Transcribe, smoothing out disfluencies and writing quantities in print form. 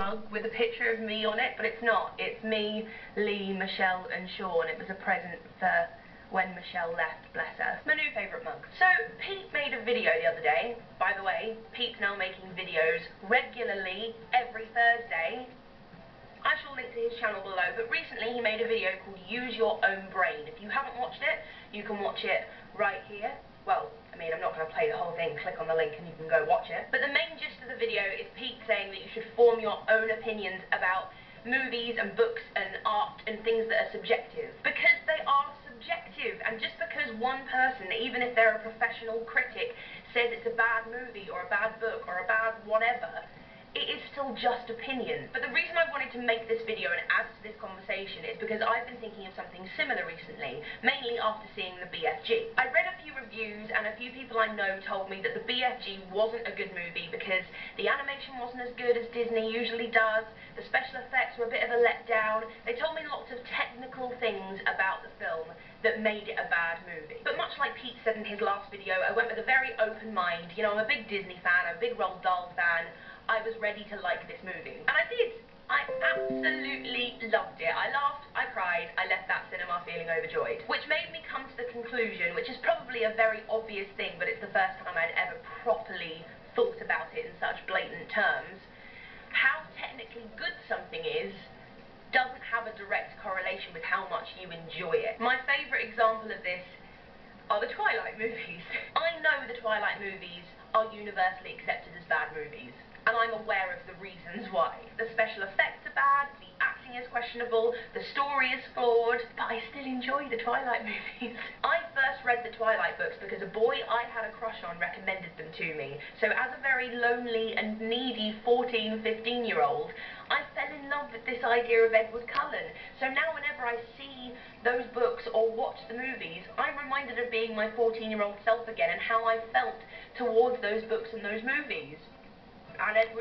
mug with a picture of me on it, but it's not. It's me, Lee, Michelle and Sean. It was a present for when Michelle left, bless her. My new favourite mug. So, Pete made a video the other day. By the way, Pete's now making videos regularly every Thursday. I shall link to his channel below, but recently he made a video called Use Your Own Brain. If you haven't watched it, you can watch it right here. Well, I mean, I'm not going to play the whole thing. Click on the link and you can go watch it. But the main gist of the video is Pete saying that you should form your own opinions about movies and books and art and things that are subjective. Because they are subjective, and just because one person, even if they're a professional critic, says it's a bad movie or a bad book or a bad whatever, it is still just opinion. But the reason I wanted to make this video and add to this conversation is because I've been thinking of something similar recently, mainly after seeing the BFG. I read a few reviews and a few people I know told me that the BFG wasn't a good movie because the animation wasn't as good as Disney usually does, the special effects were a bit of a letdown. They told me lots of technical things about the film that made it a bad movie. But much like Pete said in his last video, I went with a very open mind. You know, I'm a big Disney fan, I'm a big Roald Dahl fan. I was ready to like this movie. And I did. I absolutely loved it. I laughed, I cried, I left that cinema feeling overjoyed. Which made me come to the conclusion, which is probably a very obvious thing, but it's the first time I'd ever properly thought about it in such blatant terms. How technically good something is doesn't have a direct correlation with how much you enjoy it. My favourite example of this are the Twilight movies. I know the Twilight movies are universally accepted as bad movies, and I'm aware of the reasons why. The special effects are bad, the acting is questionable, the story is flawed, but I still enjoy the Twilight movies. I first read the Twilight books because a boy I had a crush on recommended them to me. So as a very lonely and needy 14, 15-year-old, I fell in love with this idea of Edward Cullen. So now whenever I see those books or watch the movies, I'm reminded of being my 14-year-old self again and how I felt towards those books and those movies. And Edward